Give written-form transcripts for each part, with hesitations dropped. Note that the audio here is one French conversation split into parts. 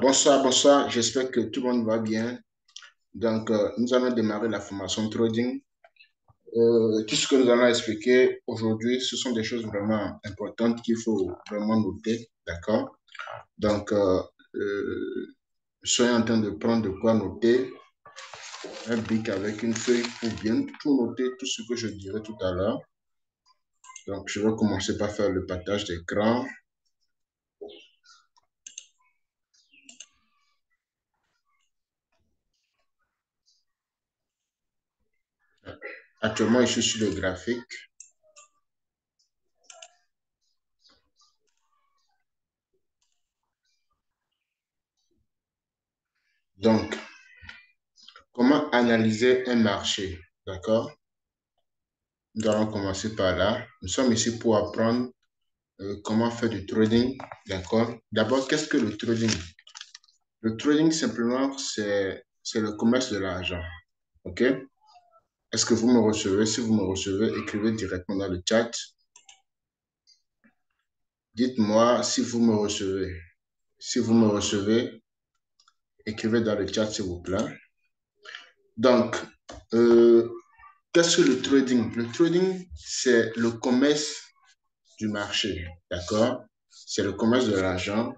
Bonsoir, bonsoir. J'espère que tout le monde va bien. Nous allons démarrer la formation trading. Tout ce que nous allons expliquer aujourd'hui, ce sont des choses vraiment importantes qu'il faut vraiment noter. D'accord? Donc, euh, soyez en train de prendre de quoi noter, un bic avec une feuille pour bien tout noter, tout ce que je dirai tout à l'heure. Donc, je vais commencer par faire le partage d'écran. Actuellement, je suis sur le graphique. Donc, comment analyser un marché? D'accord? Nous allons commencer par là. Nous sommes ici pour apprendre comment faire du trading. D'accord? D'abord, qu'est-ce que le trading? Le trading, simplement, c'est le commerce de l'argent. OK? Est-ce que vous me recevez? Si vous me recevez, écrivez directement dans le chat. Dites-moi si vous me recevez. Si vous me recevez, écrivez dans le chat, s'il vous plaît. Donc, euh, qu'est-ce que le trading? Le trading, c'est le commerce du marché. D'accord? C'est le commerce de l'argent.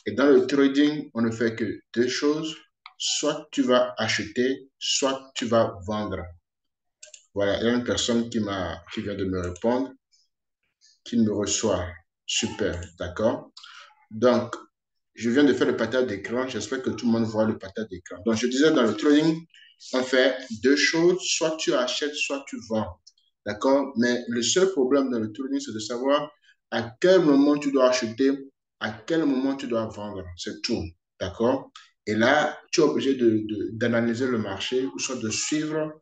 Et dans le trading, on ne fait que deux choses. Soit tu vas acheter, soit tu vas vendre. Voilà, il y a une personne qui vient de me répondre, qui me reçoit. Super, d'accord? Donc, je viens de faire le partage d'écran. J'espère que tout le monde voit le partage d'écran. Donc, je disais, dans le trading, on fait deux choses. Soit tu achètes, soit tu vends. D'accord? Mais le seul problème dans le trading, c'est de savoir à quel moment tu dois acheter, à quel moment tu dois vendre. C'est tout. D'accord? Et là, tu es obligé d'analyser le marché ou soit de suivre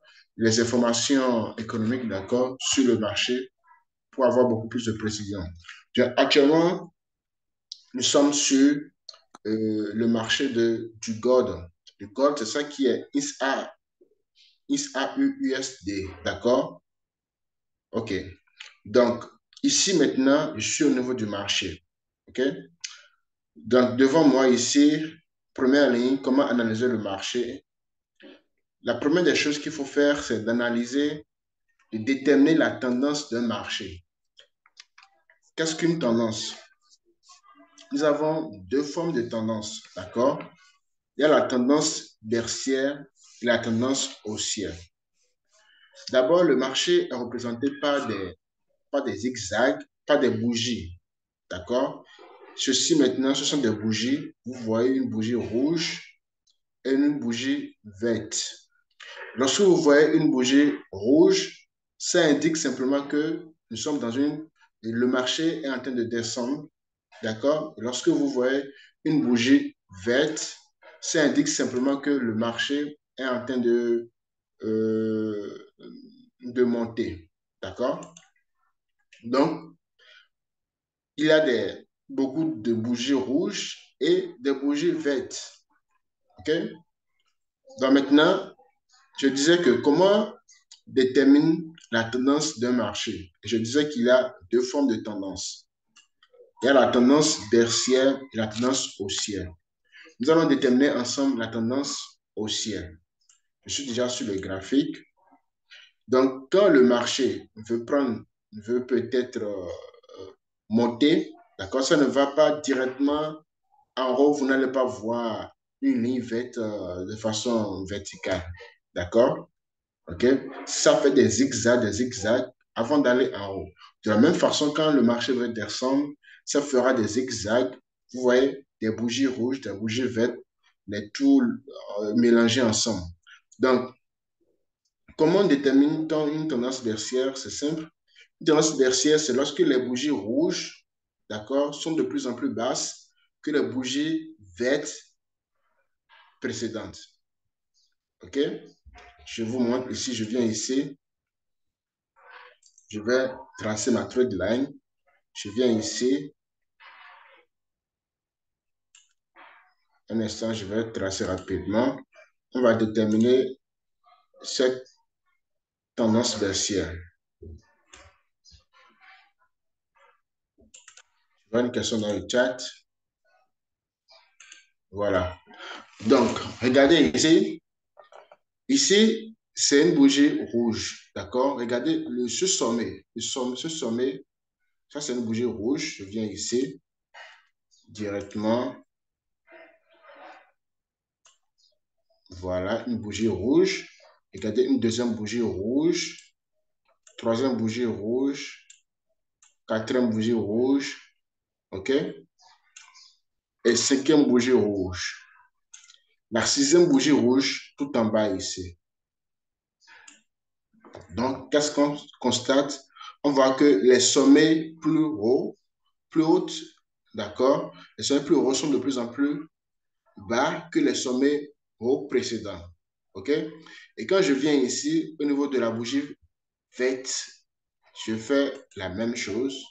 les informations économiques, d'accord, sur le marché pour avoir beaucoup plus de précision. Actuellement, nous sommes sur le marché du gold. Le gold, c'est ça qui est ISA-USD, d'accord? OK. Donc, ici maintenant, je suis au niveau du marché. OK? Donc, devant moi ici, première ligne, comment analyser le marché? La première des choses qu'il faut faire, c'est d'analyser, de déterminer la tendance d'un marché. Qu'est-ce qu'une tendance? Nous avons deux formes de tendance, d'accord? Il y a la tendance baissière et la tendance haussière. D'abord, le marché est représenté par des zigzags, pas des bougies. D'accord? Ceci maintenant, ce sont des bougies. Vous voyez une bougie rouge et une bougie verte. Lorsque vous voyez une bougie rouge, ça indique simplement que nous sommes le marché est en train de descendre. D'accord? Lorsque vous voyez une bougie verte, ça indique simplement que le marché est en train euh, de monter. D'accord? Donc, il y a beaucoup de bougies rouges et des bougies vertes. OK? Donc maintenant, je disais que comment détermine la tendance d'un marché? Je disais qu'il y a deux formes de tendance. Il y a la tendance baissière et la tendance haussière. Nous allons déterminer ensemble la tendance haussière. Je suis déjà sur le graphique. Donc, quand le marché veut peut-être monter, d'accord, ça ne va pas directement en haut, vous n'allez pas voir une ligne verte de façon verticale. D'accord? OK? Ça fait des zigzags avant d'aller en haut. De la même façon, quand le marché va descendre, ça fera des zigzags. Vous voyez, des bougies rouges, des bougies vertes, les tout mélangés ensemble. Donc, comment détermine-t-on une tendance baissière? C'est simple. Une tendance baissière, c'est lorsque les bougies rouges, d'accord, sont de plus en plus basses que les bougies vertes précédentes. OK? Je vous montre ici, je viens ici, je vais tracer ma trade line. Je viens ici. Un instant, je vais tracer rapidement. On va déterminer cette tendance baissière. Je vois une question dans le chat. Voilà. Donc, regardez ici. Ici, c'est une bougie rouge. D'accord? Regardez ce sommet. Ce sommet, ça, c'est une bougie rouge. Je viens ici directement. Voilà, une bougie rouge. Regardez une deuxième bougie rouge. Troisième bougie rouge. Quatrième bougie rouge. OK? Et cinquième bougie rouge. La sixième bougie rouge, tout en bas ici. Donc, qu'est-ce qu'on constate? On voit que les sommets plus hauts, plus hautes, d'accord? Les sommets plus hauts sont de plus en plus bas que les sommets hauts précédents. OK? Et quand je viens ici, au niveau de la bougie verte, je fais la même chose.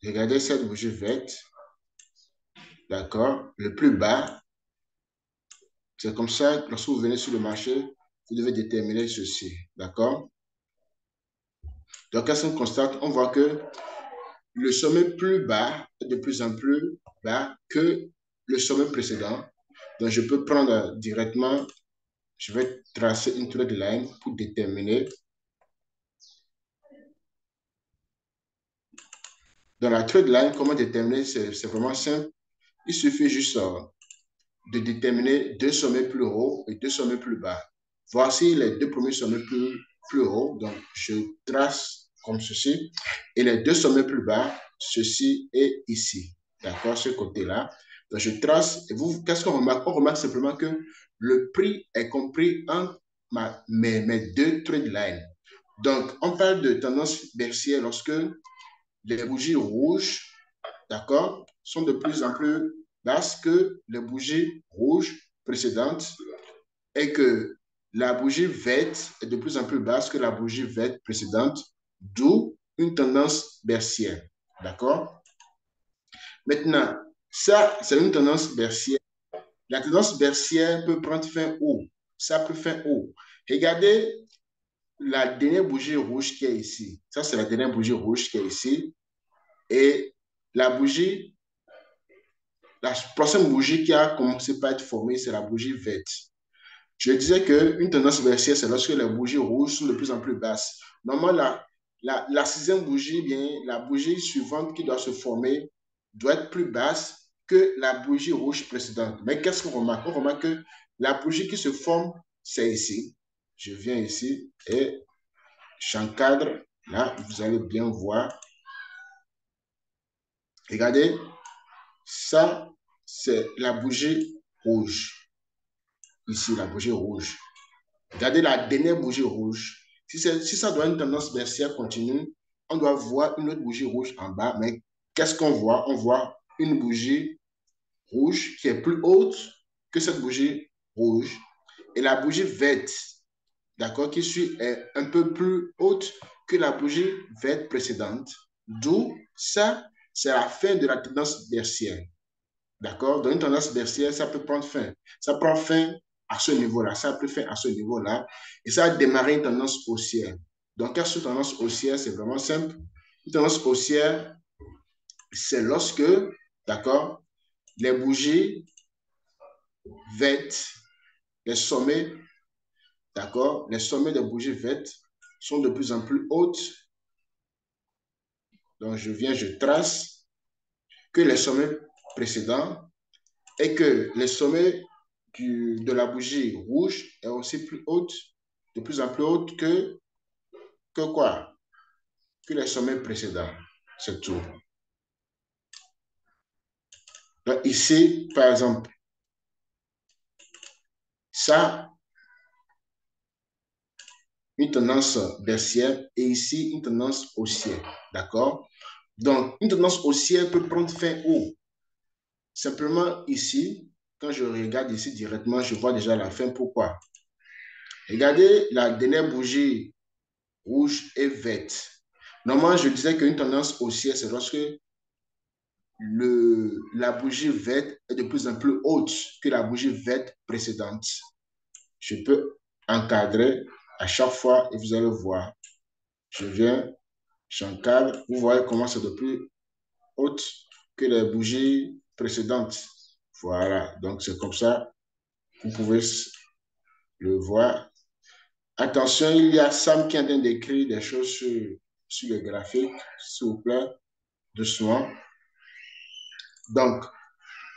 Regardez cette bougie verte, d'accord? Le plus bas, c'est comme ça, lorsque vous venez sur le marché, vous devez déterminer ceci, d'accord? Donc, qu'est-ce qu'on constate? On voit que le sommet plus bas est de plus en plus bas que le sommet précédent. Donc, je peux prendre directement, je vais tracer une trade line pour déterminer. Dans la trade line, comment déterminer? C'est vraiment simple. Il suffit juste de déterminer deux sommets plus hauts et deux sommets plus bas. Voici les deux premiers sommets plus hauts. Donc, je trace comme ceci. Et les deux sommets plus bas, ceci et ici. D'accord, ce côté-là. Donc, je trace. Et vous, qu'est-ce qu'on remarque? On remarque simplement que le prix est compris entre mes deux trade lines. Donc, on parle de tendance baissière lorsque les bougies rouges, d'accord, sont de plus en plus basses que les bougies rouges précédentes et que la bougie verte est de plus en plus basse que la bougie verte précédente, d'où une tendance baissière. D'accord? Maintenant, ça, c'est une tendance baissière. La tendance baissière peut prendre fin où? Ça peut fin où? Regardez la dernière bougie rouge qui est ici. Ça, c'est la dernière bougie rouge qui est ici. Et la bougie, la prochaine bougie qui a commencé par être formée, c'est la bougie verte. Je disais qu'une tendance baissière, c'est lorsque les bougies rouges sont de plus en plus basses. Normalement, la sixième bougie, bien, la bougie suivante qui doit se former doit être plus basse que la bougie rouge précédente. Mais qu'est-ce qu'on remarque? On remarque que la bougie qui se forme, c'est ici. Je viens ici et j'encadre. Là, vous allez bien voir. Regardez, ça, c'est la bougie rouge. Ici, la bougie rouge. Regardez la dernière bougie rouge. Si ça doit être une tendance baissière continue, on doit voir une autre bougie rouge en bas. Mais qu'est-ce qu'on voit? On voit une bougie rouge qui est plus haute que cette bougie rouge. Et la bougie verte, d'accord, qui suit est un peu plus haute que la bougie verte précédente. D'où ça, c'est la fin de la tendance baissière. D'accord? Dans une tendance baissière, ça peut prendre fin. Ça prend fin à ce niveau-là. Ça a pris fin à ce niveau-là. Et ça a démarré une tendance haussière. Donc, qu'est-ce que tendance haussière? C'est vraiment simple. Une tendance haussière, c'est lorsque, d'accord, les bougies vertes, les sommets, d'accord, les sommets des bougies vertes sont de plus en plus hautes. Donc, je trace que les sommets précédents et que les sommets de la bougie rouge est aussi plus haute, de plus en plus haute que quoi? Que les sommets précédents. C'est tout. Donc ici, par exemple, ça, une tendance baissière et ici, une tendance haussière. D'accord? Donc, une tendance haussière peut prendre fin où? Simplement ici, quand je regarde ici directement, je vois déjà la fin. Pourquoi? Regardez la dernière bougie rouge et verte. Normalement, je disais qu'une tendance haussière, c'est lorsque la bougie verte est de plus en plus haute que la bougie verte précédente. Je peux encadrer à chaque fois et vous allez voir. Je viens, j'encadre. Vous voyez comment c'est de plus haute que les bougies précédentes. Voilà, donc c'est comme ça. Vous pouvez le voir. Attention, il y a Sam qui est en train d'écrire des choses sur le graphique, s'il vous plaît, doucement. Donc,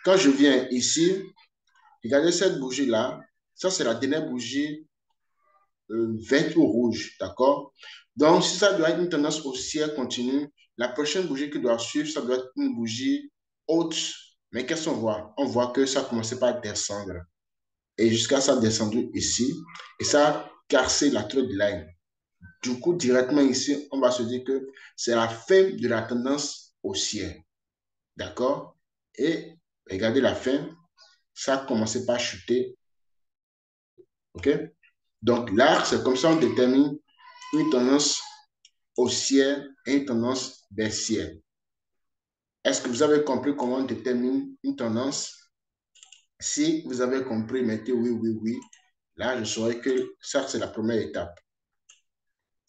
quand je viens ici, regardez cette bougie-là. Ça, c'est la dernière bougie verte ou rouge, d'accord? Donc, si ça doit être une tendance haussière continue, la prochaine bougie qui doit suivre, ça doit être une bougie haute. Mais qu'est-ce qu'on voit? On voit que ça commençait par descendre. Et jusqu'à ça descendu ici. Et ça a cassé la trade line. Du coup, directement ici, on va se dire que c'est la fin de la tendance haussière. D'accord? Et regardez la fin, ça a commencé par chuter. OK? Donc, là, c'est comme ça on détermine une tendance haussière et une tendance baissière. Est-ce que vous avez compris comment on détermine une tendance? Si vous avez compris, mettez oui, oui, oui. Là, je saurais que ça, c'est la première étape.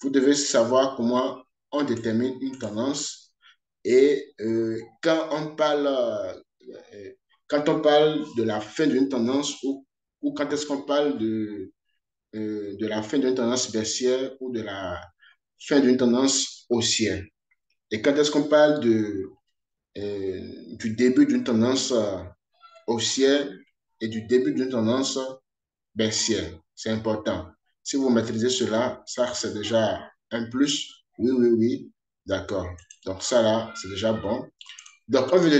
Vous devez savoir comment on détermine une tendance. Et quand on parle de la fin d'une tendance ou quand est-ce qu'on parle de la fin d'une tendance baissière ou de la fin d'une tendance haussière. Et quand est-ce qu'on parle du début d'une tendance haussière et du début d'une tendance baissière. C'est important. Si vous maîtrisez cela, ça c'est déjà un plus. Oui, oui, oui. D'accord. Donc ça là, c'est déjà bon. Donc on veut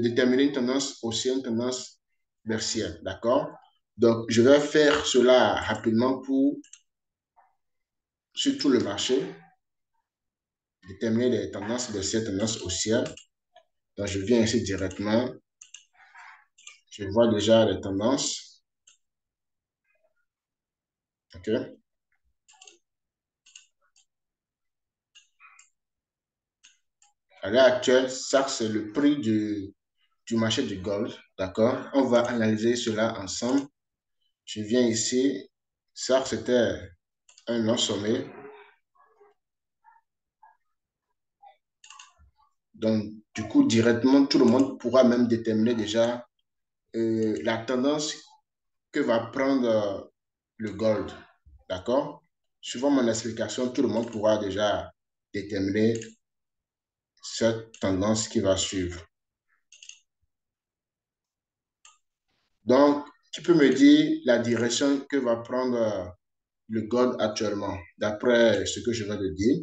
déterminer une tendance haussière, une tendance baissière. D'accord? Donc je vais faire cela rapidement sur tout le marché, déterminer les tendances baissières, tendances haussières. Donc je viens ici directement. Je vois déjà les tendances. OK? À l'heure actuelle, ça, c'est le prix du marché du gold. D'accord? On va analyser cela ensemble. Je viens ici. Ça, c'était un long sommet. Donc, du coup, directement, tout le monde pourra même déterminer déjà la tendance que va prendre le gold. D'accord? Suivant mon explication, tout le monde pourra déjà déterminer cette tendance qui va suivre. Donc, tu peux me dire la direction que va prendre le gold actuellement, d'après ce que je viens de dire.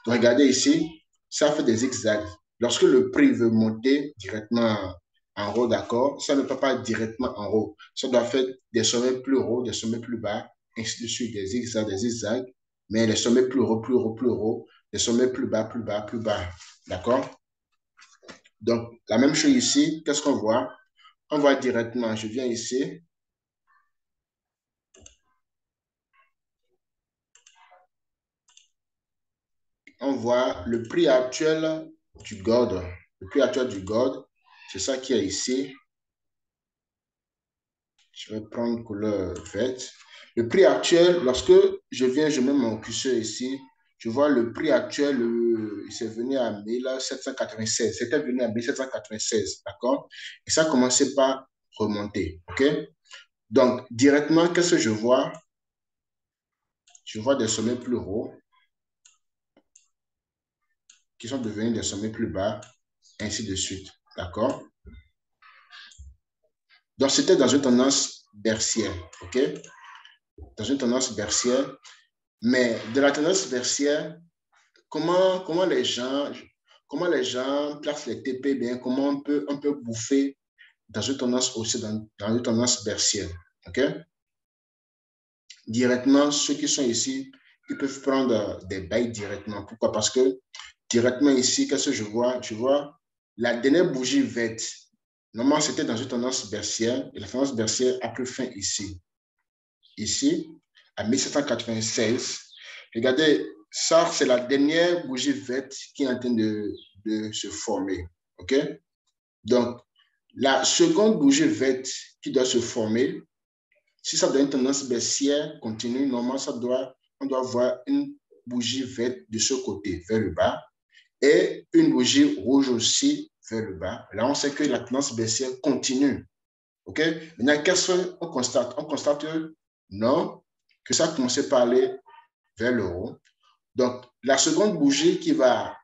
Donc, regardez ici, ça fait des zigzags. Lorsque le prix veut monter directement en haut, d'accord, ça ne peut pas directement en haut. Ça doit faire des sommets plus hauts, des sommets plus bas, ainsi de suite, des zigzags, des zigzags. Mais les sommets plus hauts, plus hauts, plus hauts, les sommets plus bas, plus bas, plus bas. D'accord? Donc, la même chose ici, qu'est-ce qu'on voit? On voit directement, je viens ici, on voit le prix actuel du gold. Le prix actuel du gold, c'est ça qui est ici. Je vais prendre couleur verte. Le prix actuel, lorsque je mets mon curseur ici, je vois le prix actuel, c'est venu à 1796. C'était venu à 1796, d'accord? Et ça commençait par remonter, ok? Donc, directement, qu'est-ce que je vois? Je vois des sommets plus hauts qui sont devenus des sommets plus bas, ainsi de suite, d'accord? Donc, c'était dans une tendance baissière, ok? Dans une tendance baissière. Mais de la tendance baissière, comment comment les gens placent les TP bien, comment on peut bouffer dans une tendance haussière, dans une tendance baissière, ok? Directement, ceux qui sont ici, ils peuvent prendre des bails directement. Pourquoi? Parce que directement ici, qu'est-ce que je vois? Je vois la dernière bougie verte. Normalement, c'était dans une tendance baissière et la tendance baissière a pris fin ici. Ici, à 1796. Regardez, ça, c'est la dernière bougie verte qui est en train de se former. OK? Donc, la seconde bougie verte qui doit se former, si ça doit une tendance baissière continue, normalement, on doit voir une bougie verte de ce côté, vers le bas, et une bougie rouge aussi vers le bas. Là, on sait que la tendance baissière continue. OK? Maintenant, qu'est-ce qu'on constate? On constate que non, que ça a commencé par aller vers le haut. Donc, la seconde bougie qui va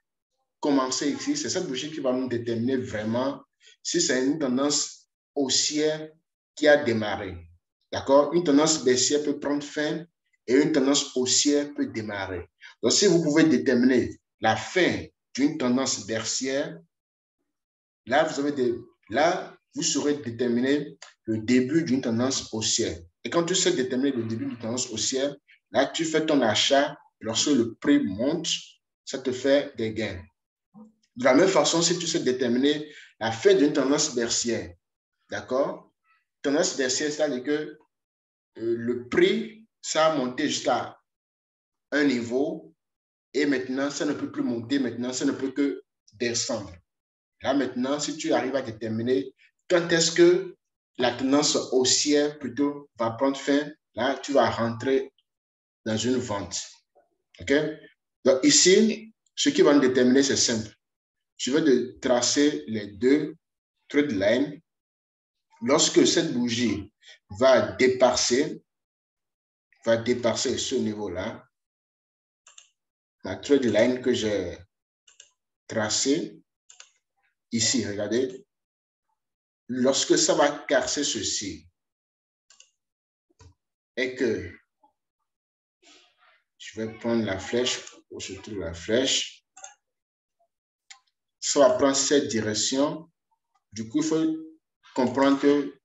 commencer ici, c'est cette bougie qui va nous déterminer vraiment si c'est une tendance haussière qui a démarré. D'accord? Une tendance baissière peut prendre fin et une tendance haussière peut démarrer. Donc, si vous pouvez déterminer la fin d'une tendance baissière, là, vous saurez déterminer le début d'une tendance haussière. Et quand tu sais déterminer le début d'une tendance haussière, là, tu fais ton achat. Lorsque le prix monte, ça te fait des gains. De la même façon, si tu sais déterminer la fin d'une tendance baissière, d'accord? Tendance baissière, c'est-à-dire que le prix, ça a monté jusqu'à un niveau et maintenant, ça ne peut plus monter. Maintenant, ça ne peut que descendre. Là, maintenant, si tu arrives à déterminer quand est-ce que la tendance haussière plutôt va prendre fin, là, tu vas rentrer dans une vente. OK? Donc, ici, ce qui va nous déterminer, c'est simple. Je vais tracer les deux trade lines. Lorsque cette bougie va dépasser ce niveau-là, la trade line que j'ai tracée ici, regardez, lorsque ça va casser ceci et que je vais prendre la flèche, où se trouve la flèche, ça va prendre cette direction. Du coup, il faut comprendre que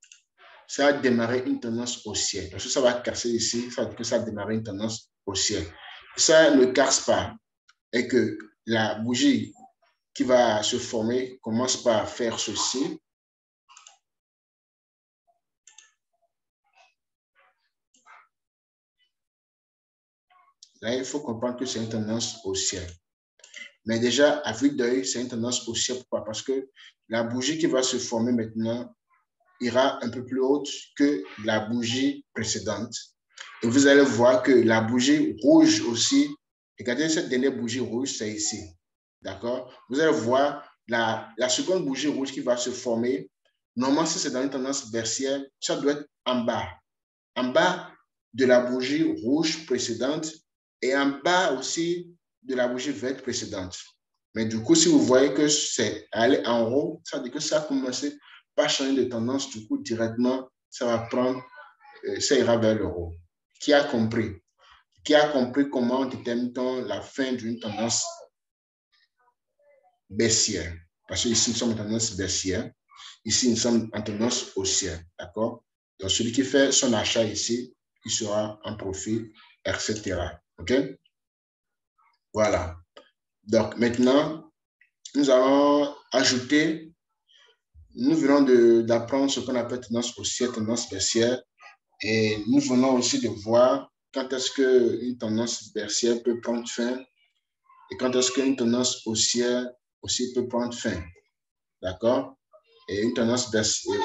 ça a démarré une tendance haussière. Lorsque ça va casser ici, ça veut dire que ça a démarré une tendance haussière. Ça ne casse pas et que la bougie qui va se former commence par faire ceci. Là, il faut comprendre que c'est une tendance haussière. Mais déjà, à vue d'œil, c'est une tendance haussière. Pourquoi? Parce que la bougie qui va se former maintenant ira un peu plus haute que la bougie précédente. Et vous allez voir que la bougie rouge aussi, regardez cette dernière bougie rouge, c'est ici. D'accord? Vous allez voir la seconde bougie rouge qui va se former. Normalement, si c'est dans une tendance baissière, ça doit être en bas. En bas de la bougie rouge précédente et en bas aussi de la bougie verte précédente. Mais du coup, si vous voyez que c'est allé en haut, ça veut dire que ça a commencé par changer de tendance. Du coup, directement, ça va prendre, ça ira vers le haut. Qui a compris? Qui a compris comment détermine-t-on la fin d'une tendance baissière? Parce que ici, nous sommes en tendance baissière. Ici, nous sommes en tendance haussière. D'accord? Donc, celui qui fait son achat ici, il sera en profit, etc. OK? Voilà. Donc, maintenant, nous allons ajouter, nous venons d'apprendre ce qu'on appelle tendance haussière, tendance baissière, et nous venons aussi de voir quand est-ce qu'une tendance baissière peut prendre fin et quand est-ce qu'une tendance haussière aussi peut prendre fin. D'accord? Et une tendance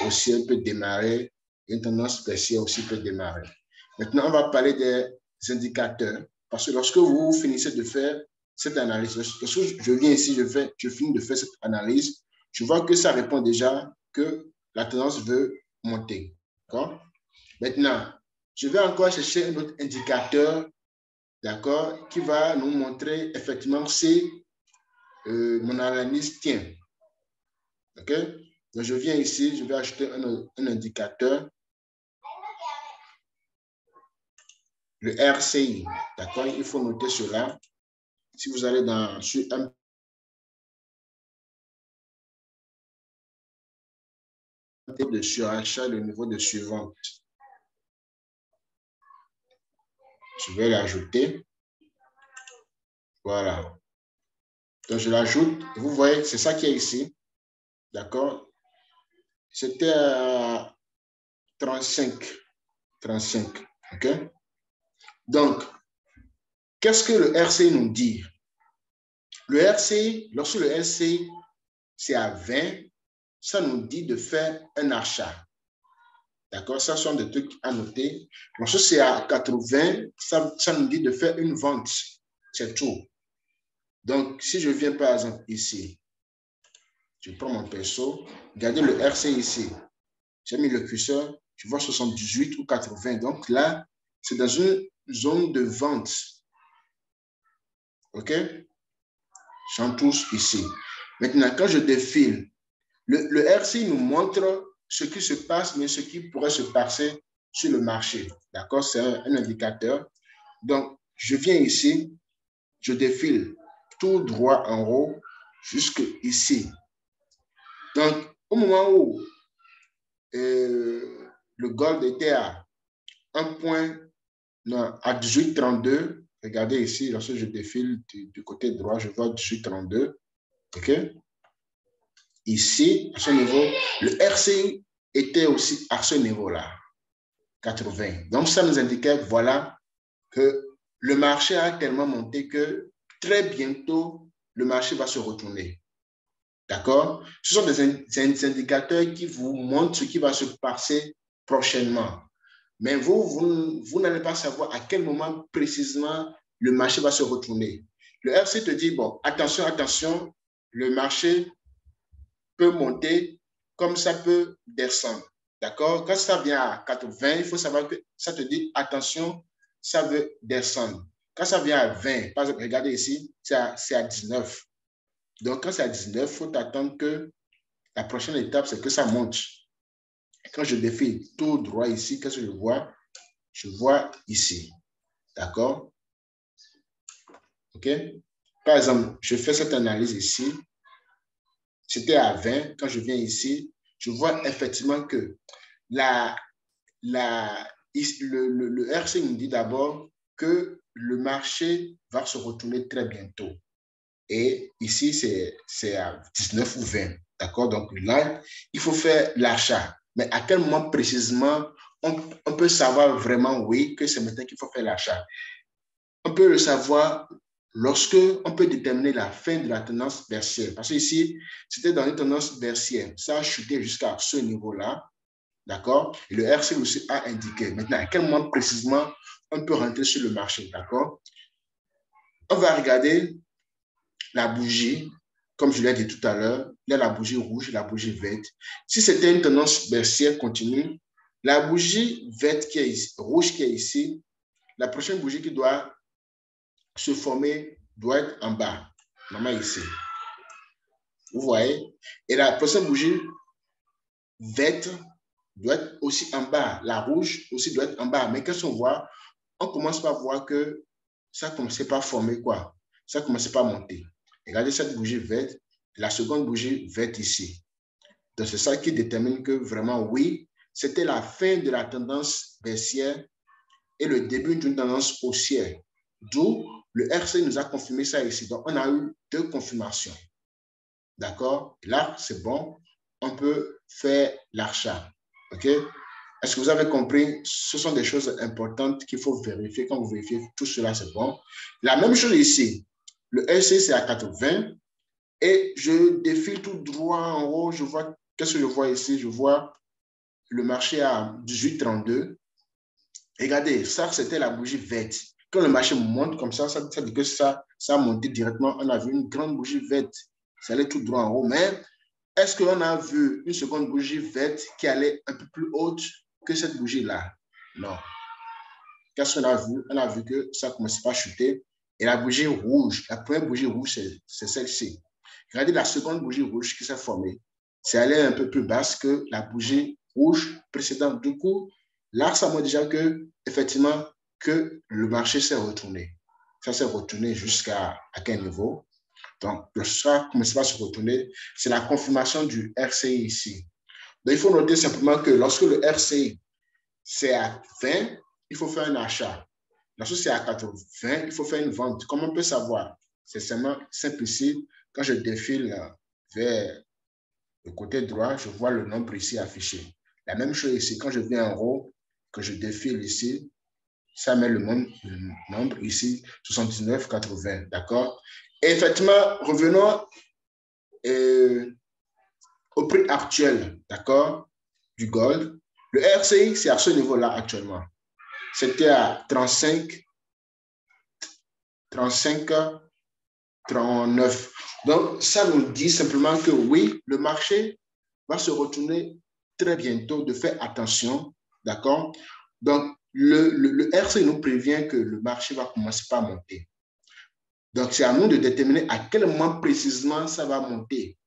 haussière peut démarrer, une tendance baissière aussi peut démarrer. Maintenant, on va parler des indicateurs, parce que lorsque vous finissez de faire cette analyse, lorsque je viens ici, je finis de faire cette analyse, je vois que ça répond déjà que la tendance veut monter. D'accord? Maintenant, je vais encore chercher un autre indicateur, d'accord, qui va nous montrer effectivement si mon analyse tient. OK? Donc, je viens ici, je vais ajouter un indicateur, le RCI. D'accord? Il faut noter cela. Si vous allez sur un type de surachat, le niveau de suivante, je vais l'ajouter. Voilà. Donc, je l'ajoute. Vous voyez, c'est ça qui est ici. D'accord? C'était à 35. OK? Donc, qu'est-ce que le RCI nous dit? Le RCI, lorsque le RCI, c'est à 20, ça nous dit de faire un achat. D'accord? Ça sont des trucs à noter. Lorsque c'est à 80, ça nous dit de faire une vente. C'est tout. Donc, si je viens par exemple ici, Je prends mon pinceau. Regardez le RC ici. J'ai mis le curseur. Je vois 78 ou 80. Donc là, c'est dans une zone de vente. OK? J'en touche ici. Maintenant, quand je défile, le RC nous montre ce qui se passe, mais ce qui pourrait se passer sur le marché. D'accord? C'est un indicateur. Donc, je viens ici, je défile tout droit en haut jusqu'ici. Donc, au moment où le gold était à 1 point, non, à 18,32, regardez ici, lorsque je défile du côté droit, je vois 18,32. OK? Ici, à ce niveau, le RCI était aussi à ce niveau-là, 80. Donc, ça nous indiquait, voilà, que le marché a tellement monté que très bientôt, le marché va se retourner. D'accord? Ce sont des indicateurs qui vous montrent ce qui va se passer prochainement. Mais vous n'allez pas savoir à quel moment précisément le marché va se retourner. Le RC te dit, bon, attention, attention, le marché peut monter comme ça peut descendre. D'accord? Quand ça vient à 80, il faut savoir que ça te dit, attention, ça veut descendre. Quand ça vient à 20, par exemple, regardez ici, c'est à 19. Donc, quand c'est à 19, il faut attendre que la prochaine étape, c'est que ça monte. Quand je défile tout droit ici, qu'est-ce que je vois? Je vois ici. D'accord? OK? Par exemple, je fais cette analyse ici. C'était à 20. Quand je viens ici, je vois effectivement que le RC nous dit d'abord que le marché va se retourner très bientôt. Et ici, c'est à 19 ou 20. D'accord? Donc là, il faut faire l'achat. Mais à quel moment précisément on peut savoir vraiment, oui, que c'est maintenant qu'il faut faire l'achat? On peut le savoir lorsque on peut déterminer la fin de la tendance baissière. Parce que ici, c'était dans une tendance baissière. Ça a chuté jusqu'à ce niveau-là. D'accord? Et le RC aussi a indiqué. Maintenant, à quel moment précisément on peut rentrer sur le marché? D'accord? On va regarder la bougie. Comme je l'ai dit tout à l'heure, il y a la bougie rouge et la bougie verte. Si c'était une tendance baissière continue, la bougie verte qui est ici, rouge qui est ici, la prochaine bougie qui doit se former doit être en bas. Normalement ici. Vous voyez? Et la prochaine bougie verte doit être aussi en bas. La rouge aussi doit être en bas. Mais qu'est-ce qu'on voit? On commence par voir que ça ne commençait pas à former quoi? Ça ne commençait pas à monter. Regardez cette bougie verte, la seconde bougie verte ici. Donc, c'est ça qui détermine que vraiment, oui, c'était la fin de la tendance baissière et le début d'une tendance haussière. D'où le RC nous a confirmé ça ici. Donc, on a eu deux confirmations. D'accord? Là, c'est bon. On peut faire l'achat. OK? Est-ce que vous avez compris? Ce sont des choses importantes qu'il faut vérifier. Quand vous vérifiez, tout cela, c'est bon. La même chose ici. Le RC, c'est à 80. Et je défile tout droit en haut. Je vois, qu'est-ce que je vois ici? Je vois le marché à 18,32. Regardez, ça, c'était la bougie verte. Quand le marché monte comme ça dit que ça a monté directement. On a vu une grande bougie verte. Ça allait tout droit en haut. Mais est-ce qu'on a vu une seconde bougie verte qui allait un peu plus haute que cette bougie-là? Non. Qu'est-ce qu'on a vu? On a vu que ça ne commençait pas à chuter. Et la bougie rouge, la première bougie rouge, c'est celle-ci. Regardez la seconde bougie rouge qui s'est formée. C'est allé un peu plus basse que la bougie rouge précédente. Du coup, là, ça montre déjà que, effectivement, que le marché s'est retourné. Ça s'est retourné jusqu'à quel niveau? Donc, lorsque ça commence à se retourner, c'est la confirmation du RCI ici. Donc, il faut noter simplement que lorsque le RCI, c'est à 20, il faut faire un achat. Lorsque c'est à 80, il faut faire une vente. Comment on peut savoir? C'est seulement simple ici. Quand je défile vers le côté droit, je vois le nombre ici affiché. La même chose ici, quand je viens en haut, que je défile ici, ça met le nombre ici, 79,80. D'accord? Et effectivement, revenons au prix actuel, d'accord, du gold. Le RCI, c'est à ce niveau-là actuellement. C'était à 35 39. Donc, ça nous dit simplement que oui, le marché va se retourner très bientôt, de faire attention, d'accord? Donc, le RC nous prévient que le marché va commencer par monter. Donc, c'est à nous de déterminer à quel moment précisément ça va monter.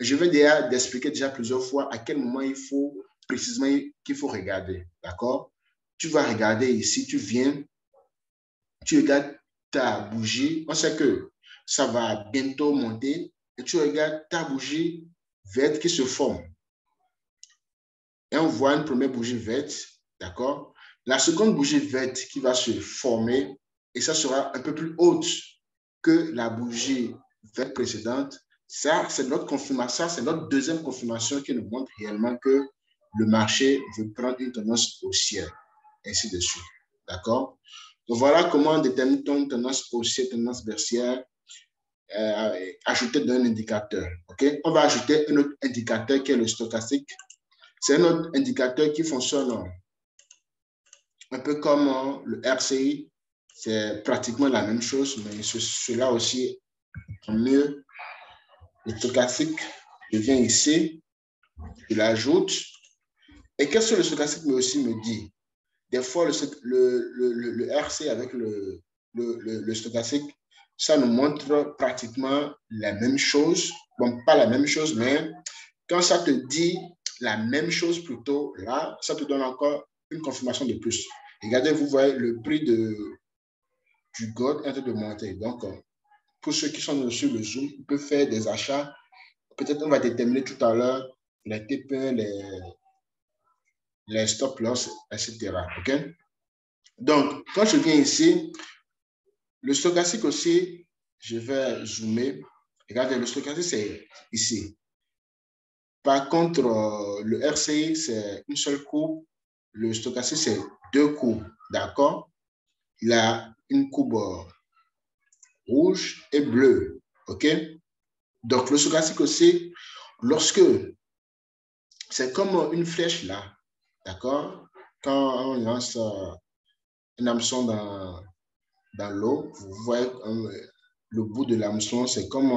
Je vais déjà d'expliquer déjà plusieurs fois à quel moment il faut précisément qu'il faut regarder, d'accord? Tu vas regarder ici, tu viens, tu regardes ta bougie, on sait que ça va bientôt monter, et tu regardes ta bougie verte qui se forme. Et on voit une première bougie verte, d'accord? La seconde bougie verte qui va se former, et ça sera un peu plus haute que la bougie verte précédente. Ça, c'est notre confirmation, c'est notre deuxième confirmation qui nous montre réellement que le marché veut prendre une tendance haussière, ainsi de suite. D'accord? Donc voilà comment détermine-t-on une tendance haussière, tendance baissière, ajouter d'un indicateur. OK? On va ajouter un autre indicateur qui est le stochastique. C'est un autre indicateur qui fonctionne un peu comme le RCI. C'est pratiquement la même chose, mais cela aussi mieux. Le stochastique, je viens ici, je l'ajoute. Et qu'est-ce que le stochastique aussi me dit? Des fois, le RC avec le stochastique, ça nous montre pratiquement la même chose. Bon, pas la même chose, mais quand ça te dit la même chose plutôt, là, ça te donne encore une confirmation de plus. Regardez, vous voyez le prix du gold est en train de monter. Donc, pour ceux qui sont sur le Zoom, ils peuvent faire des achats. Peut-être on va déterminer tout à l'heure les TP, les stop loss, etc. OK? Donc, quand je viens ici, le stochastique aussi, je vais zoomer. Regardez, le stochastique, c'est ici. Par contre, le RCI, c'est une seule courbe. Le stochastique, c'est deux courbes. D'accord? Il a une courbe rouge et bleue. OK? Donc, le stochastique aussi, lorsque c'est comme une flèche là, d'accord? Quand on lance un hameçon dans l'eau, vous voyez le bout de l'hameçon, c'est comme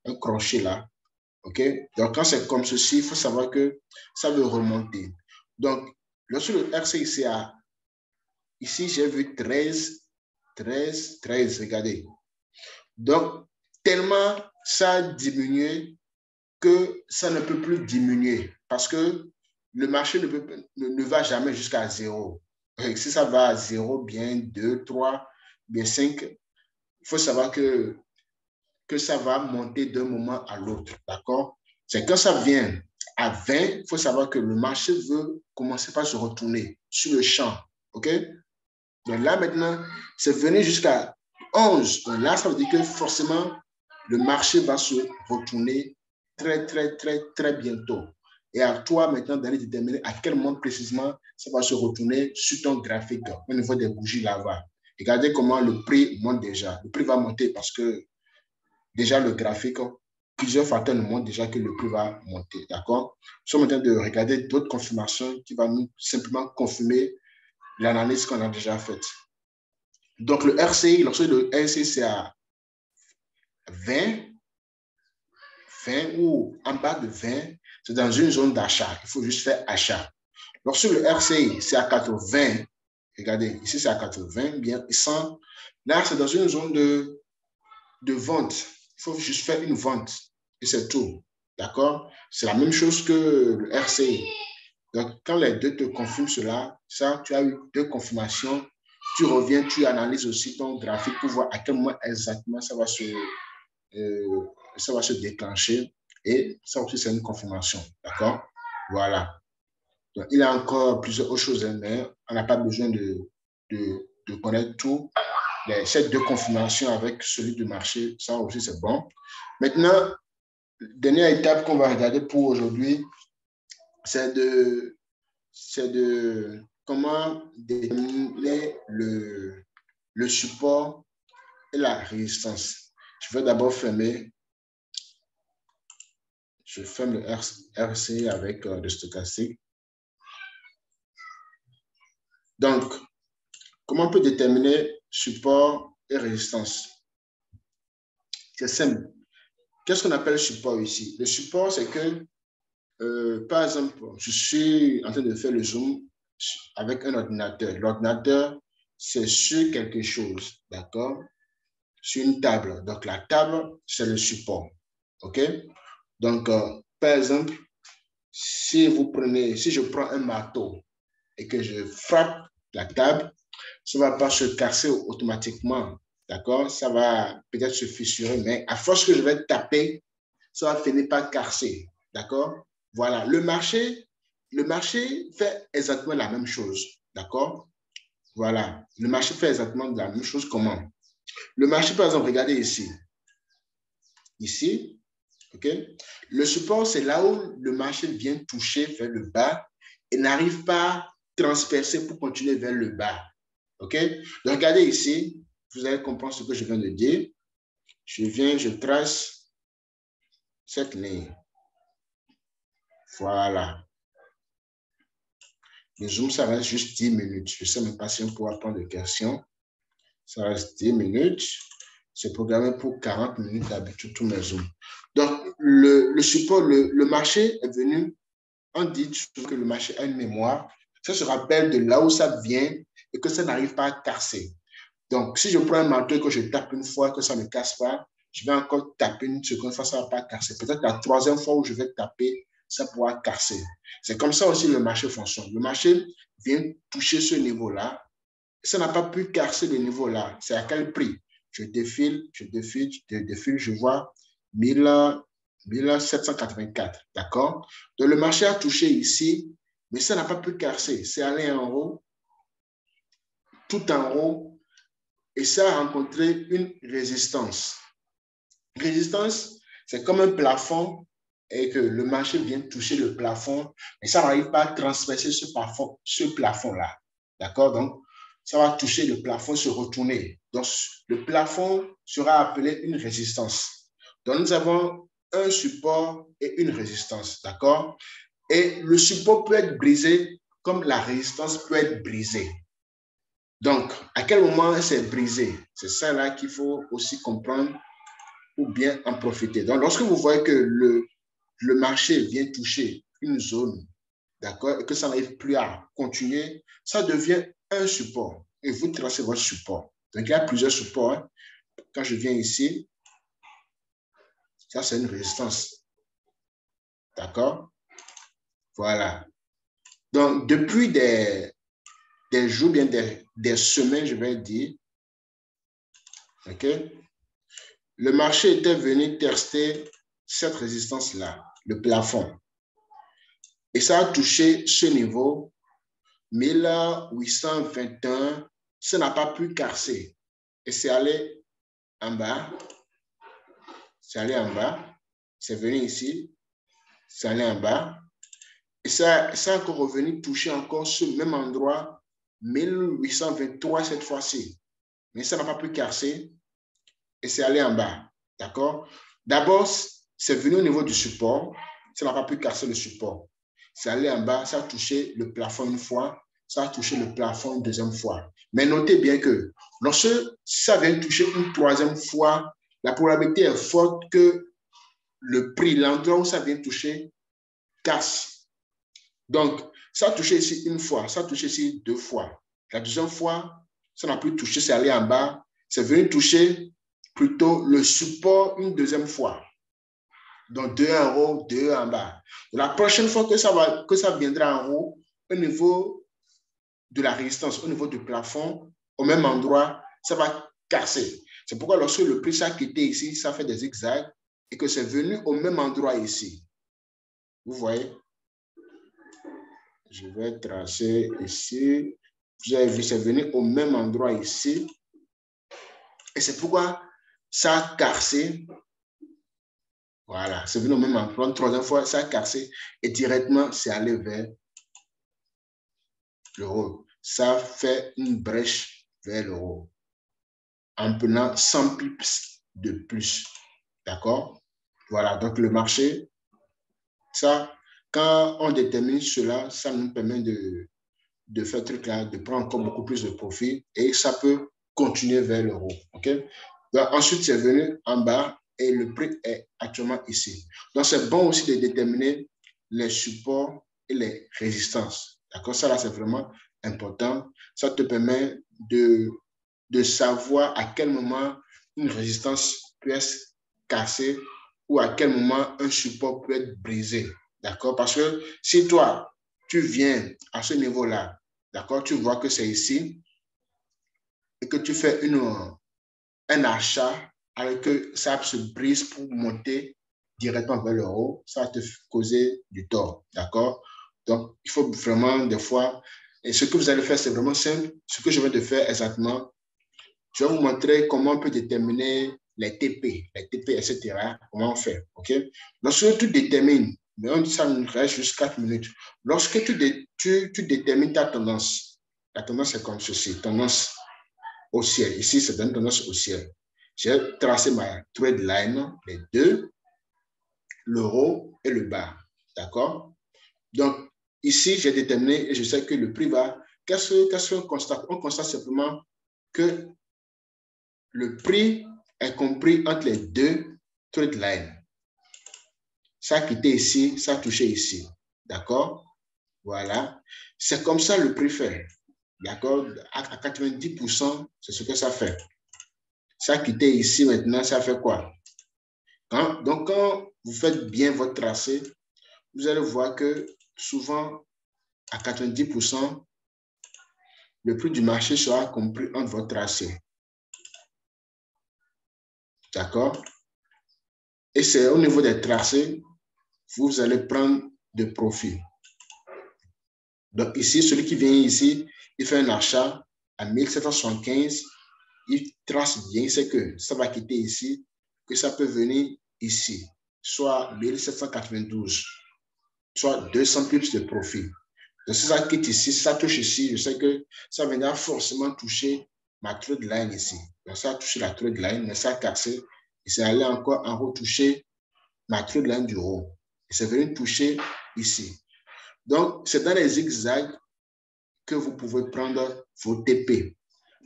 un crochet là. OK? Donc, quand c'est comme ceci, il faut savoir que ça veut remonter. Donc, lorsque le RCI a, ici, j'ai vu 13, 13, 13, regardez. Donc, tellement ça a diminué que ça ne peut plus diminuer parce que le marché ne va jamais jusqu'à zéro. Si ça va à zéro, bien 2, 3, bien 5, il faut savoir que ça va monter d'un moment à l'autre. D'accord? C'est quand ça vient à 20, il faut savoir que le marché veut commencer par se retourner sur le champ. OK? Donc là, maintenant, c'est venu jusqu'à 11. Donc là, ça veut dire que forcément, le marché va se retourner très, très, très, très bientôt. Et à toi, maintenant, d'aller déterminer à quel moment précisément ça va se retourner sur ton graphique au niveau des bougies là-bas. Regardez comment le prix monte déjà. Le prix va monter parce que déjà le graphique, plusieurs facteurs nous montrent déjà que le prix va monter. D'accord? Nous sommes en train de regarder d'autres confirmations qui vont nous simplement confirmer l'analyse qu'on a déjà faite. Donc, le RCI, lorsque le RCI c'est à 20, 20 ou en bas de 20, c'est dans une zone d'achat. Il faut juste faire achat. Lorsque le RCI c'est à 80, regardez, ici c'est à 80, bien, 100, là c'est dans une zone de vente. Il faut juste faire une vente et c'est tout. D'accord? C'est la même chose que le RCI. Donc, quand les deux te confirment cela, ça, tu as eu deux confirmations. Tu reviens, tu analyses aussi ton graphique pour voir à quel moment exactement ça va se déclencher. Et ça aussi, c'est une confirmation. D'accord? Voilà. Donc, il y a encore plusieurs autres choses, mais on n'a pas besoin de connaître tout. Ces deux confirmations avec celui du marché, ça aussi, c'est bon. Maintenant, dernière étape qu'on va regarder pour aujourd'hui, c'est de comment déterminer le support et la résistance. Je vais d'abord fermer. Je ferme le RC avec le stochastique. Donc, comment on peut déterminer support et résistance? C'est simple. Qu'est-ce qu'on appelle support ici? Le support, c'est que, par exemple, je suis en train de faire le zoom avec un ordinateur. L'ordinateur, c'est sur quelque chose, d'accord? Sur une table. Donc, la table, c'est le support. OK? Donc, par exemple, si je prends un marteau et que je frappe la table, ça ne va pas se casser automatiquement. D'accord? Ça va peut-être se fissurer, mais à force que je vais taper, ça va finir par casser. D'accord? Voilà. Le marché fait exactement la même chose. D'accord? Voilà. Le marché fait exactement la même chose. Comment? Le marché, par exemple, regardez ici. Ici, OK? Le support, c'est là où le marché vient toucher vers le bas et n'arrive pas à transpercer pour continuer vers le bas. OK? Donc, regardez ici, vous allez comprendre ce que je viens de dire. Je trace cette ligne. Voilà. Le zoom, ça reste juste 10 minutes. Je ne sais même pas si on pourra prendre des questions. Ça reste 10 minutes. C'est programmé pour 40 minutes d'habitude, tous mes zooms. Donc, le support, le marché est venu. On dit que le marché a une mémoire. Ça se rappelle de là où ça vient et que ça n'arrive pas à casser. Donc, si je prends un marteau et que je tape une fois, que ça ne casse pas, je vais encore taper une seconde fois, ça ne va pas casser. Peut-être la troisième fois où je vais taper, ça pourra casser. C'est comme ça aussi le marché fonctionne. Le marché vient toucher ce niveau-là. Ça n'a pas pu casser le niveau-là. C'est à quel prix? Je défile, je vois 1784. D'accord? Donc, le marché a touché ici, mais ça n'a pas pu casser. C'est allé en haut, tout en haut, et ça a rencontré une résistance. Résistance, c'est comme un plafond et que le marché vient toucher le plafond, mais ça n'arrive pas à transpercer ce plafond-là. D'accord? Donc, ça va toucher le plafond, se retourner. Donc, le plafond sera appelé une résistance. Donc, nous avons un support et une résistance. D'accord? Et le support peut être brisé comme la résistance peut être brisée. Donc, à quel moment c'est brisé? C'est ça là qu'il faut aussi comprendre pour bien en profiter. Donc, lorsque vous voyez que le marché vient toucher une zone, d'accord, et que ça n'arrive plus à continuer, ça devient un support. Et vous tracez votre support. Donc, il y a plusieurs supports. Hein. Quand je viens ici, ça, c'est une résistance. D'accord? Voilà. Donc, depuis des jours, bien des semaines, je vais dire, OK? Le marché était venu tester cette résistance-là, le plafond. Et ça a touché ce niveau, 1821. Ça n'a pas pu casser. Et c'est allé en bas. C'est allé en bas. C'est venu ici. C'est allé en bas. Et ça a encore revenu toucher encore ce même endroit, 1823 cette fois-ci. Mais ça n'a pas pu casser. Et c'est allé en bas. D'accord? D'abord, c'est venu au niveau du support. Ça n'a pas pu casser le support. C'est allé en bas, ça a touché le plafond une fois, ça a touché le plafond une deuxième fois. Mais notez bien que lorsque ça vient toucher une troisième fois, la probabilité est forte que le prix, l'endroit où ça vient toucher, casse. Donc, ça a touché ici une fois, ça a touché ici deux fois. La deuxième fois, ça n'a plus touché, c'est allé en bas, c'est venu toucher plutôt le support une deuxième fois. Donc, 2 en haut, 2 en bas. La prochaine fois que ça viendra en haut, au niveau de la résistance, au niveau du plafond, au même endroit, ça va casser. C'est pourquoi lorsque le prix s'est quitté ici, ça fait des zigzags et que c'est venu au même endroit ici. Vous voyez? Je vais tracer ici. Vous avez vu, c'est venu au même endroit ici. Et c'est pourquoi ça a cassé. Voilà, c'est venu au même endroit. Une troisième fois, ça a cassé et directement, c'est allé vers le haut. Ça fait une brèche vers le haut en prenant 100 pips de plus. D'accord? Voilà, donc le marché, ça, quand on détermine cela, ça nous permet de faire truc là, de prendre encore beaucoup plus de profit et ça peut continuer vers le haut. OK? Donc, ensuite, c'est venu en bas et le prix est actuellement ici. Donc, c'est bon aussi de déterminer les supports et les résistances. D'accord? Ça, là, c'est vraiment important. Ça te permet de savoir à quel moment une résistance peut être cassée ou à quel moment un support peut être brisé. D'accord? Parce que si toi, tu viens à ce niveau-là, d'accord, tu vois que c'est ici et que tu fais un achat avec que ça se brise pour monter directement vers le haut, ça va te causer du tort. D'accord? Donc, il faut vraiment des fois, et ce que vous allez faire, c'est vraiment simple. Ce que je viens de faire exactement, je vais vous montrer comment on peut déterminer les TP, etc. Comment on fait. OK? Lorsque tu détermines, mais on dit ça nous reste juste 4 minutes. Lorsque tu détermines ta tendance, la tendance est comme ceci, tendance haussière. Ici, c'est une tendance haussière. J'ai tracé ma trade line, les deux, le haut et le bas. D'accord? Donc, ici, j'ai déterminé et je sais que le prix va. Qu'est-ce qu'on constate? On constate simplement que le prix est compris entre les deux trade lines. Ça a quitté ici, ça a touché ici. D'accord? Voilà. C'est comme ça le prix fait. D'accord? À 90%, c'est ce que ça fait. Ça a quitté ici maintenant, ça fait quoi? Donc, quand vous faites bien votre tracé, vous allez voir que souvent, à 90%, le prix du marché sera compris entre votre tracé. D'accord? Et c'est au niveau des tracés, vous allez prendre de profit. Donc ici, celui qui vient ici, il fait un achat à 1775, il trace bien, c'est que ça va quitter ici, que ça peut venir ici, soit 1792, soit 200 pips de profit. Donc si ça quitte ici, si ça touche ici, je sais que ça viendra forcément toucher ma trade line ici. Donc ça a touché la trade line, mais ça a cassé, et c'est allé encore en retoucher ma trade line du haut. Et c'est venu toucher ici. Donc, c'est dans les zigzags que vous pouvez prendre vos TP.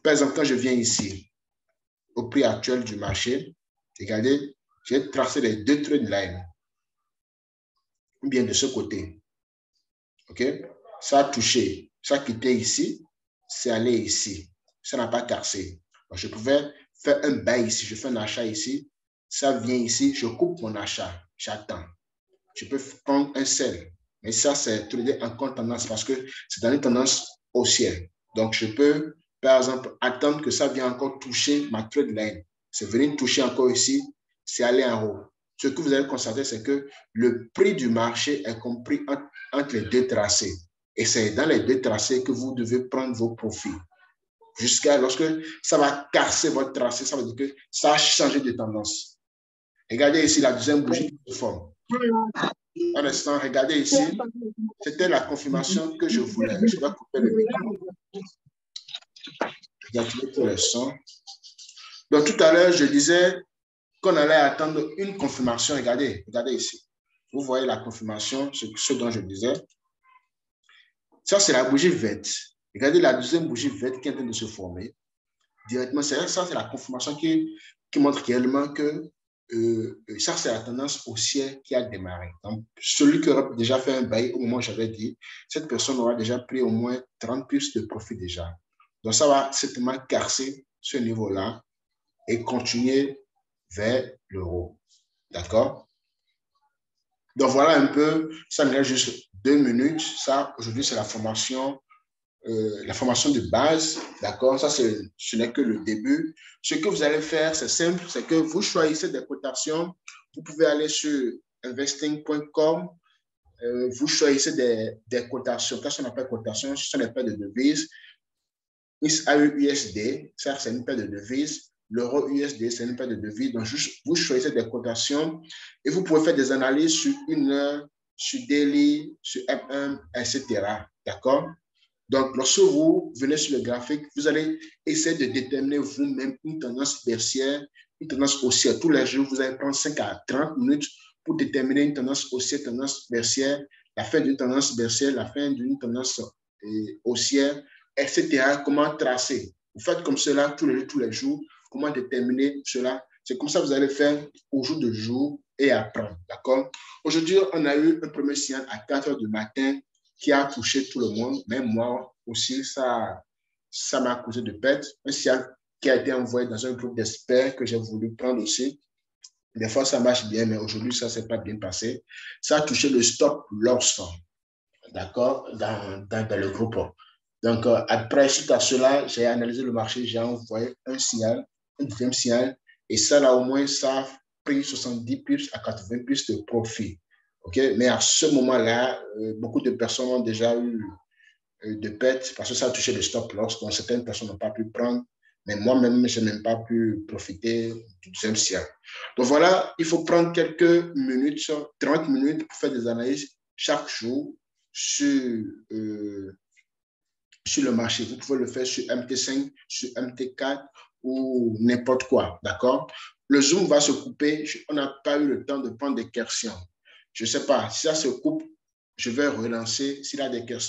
Par exemple, quand je viens ici, au prix actuel du marché, regardez, j'ai tracé les deux trade lines, ou bien de ce côté. OK? Ça a touché, ça a quitté ici, c'est allé ici. Ça n'a pas cassé. Donc, je pouvais faire un bail ici, je fais un achat ici, ça vient ici, je coupe mon achat, j'attends. Je peux prendre un sell. Mais ça, c'est trader en compte tendance parce que c'est dans une tendance haussière. Donc, je peux, par exemple, attendre que ça vienne encore toucher ma trade line. C'est venir toucher encore ici, c'est aller en haut. Ce que vous allez constater, c'est que le prix du marché est compris entre les deux tracés. Et c'est dans les deux tracés que vous devez prendre vos profits. Jusqu'à lorsque ça va casser votre tracé, ça veut dire que ça a changé de tendance. Regardez ici la deuxième bougie qui se forme. Un instant, regardez ici. C'était la confirmation que je voulais. Je vais couper le micro. J'active pour le son. Donc, tout à l'heure, je disais qu'on allait attendre une confirmation. Regardez, regardez ici. Vous voyez la confirmation, ce dont je disais. Ça, c'est la bougie verte. Regardez la deuxième bougie verte qui est en train de se former. Directement, ça, c'est la confirmation qui montre réellement que ça, c'est la tendance haussière qui a démarré. Donc, celui qui aura déjà fait un bail au moment où j'avais dit, cette personne aura déjà pris au moins 30 plus de profit déjà. Donc, ça va certainement casser ce niveau-là et continuer vers le haut. D'accord? Donc, voilà un peu, ça me reste juste 2 minutes. Ça, aujourd'hui, c'est la formation de base, d'accord? Ça, ce n'est que le début. Ce que vous allez faire, c'est simple, c'est que vous choisissez des cotations. Vous pouvez aller sur investing.com. Vous choisissez des cotations. Qu'est-ce qu'on appelle cotations? Ce n'est pas de devises. AUUSD, ça, c'est une paire de devises. L'euro USD, c'est une paire de devises. Donc, vous choisissez des cotations et vous pouvez faire des analyses sur 1 heure, sur daily, sur M1, etc. D'accord? Donc, lorsque vous venez sur le graphique, vous allez essayer de déterminer vous-même une tendance baissière, une tendance haussière. Tous les jours, vous allez prendre 5 à 30 minutes pour déterminer une tendance haussière, tendance baissière, la fin d'une tendance baissière, la fin d'une tendance haussière, etc. Comment tracer? Vous faites comme cela tous les jours. Comment déterminer cela? C'est comme ça que vous allez faire au jour de jour et apprendre, d'accord? Aujourd'hui, on a eu un premier signal à 4 heures du matin qui a touché tout le monde, même moi aussi, ça m'a causé de perte. Un signal qui a été envoyé dans un groupe d'experts que j'ai voulu prendre aussi. Des fois, ça marche bien, mais aujourd'hui, ça ne s'est pas bien passé. Ça a touché le stop loss, d'accord, dans le groupe. Donc, après, suite à cela, j'ai analysé le marché, j'ai envoyé un signal, un deuxième signal, et ça, là, au moins, ça a pris 70 pips à 80 pips de profit. OK? Mais à ce moment-là, beaucoup de personnes ont déjà eu de pertes parce que ça a touché le stop loss. Donc, certaines personnes n'ont pas pu prendre, mais moi-même, je n'ai même pas pu profiter du deuxième signal. Donc, voilà, il faut prendre quelques minutes, 30 minutes pour faire des analyses chaque jour sur, sur le marché. Vous pouvez le faire sur MT5, sur MT4 ou n'importe quoi, d'accord? Le zoom va se couper. On n'a pas eu le temps de prendre des questions. Je ne sais pas, si ça se coupe, je vais relancer. S'il y a des questions,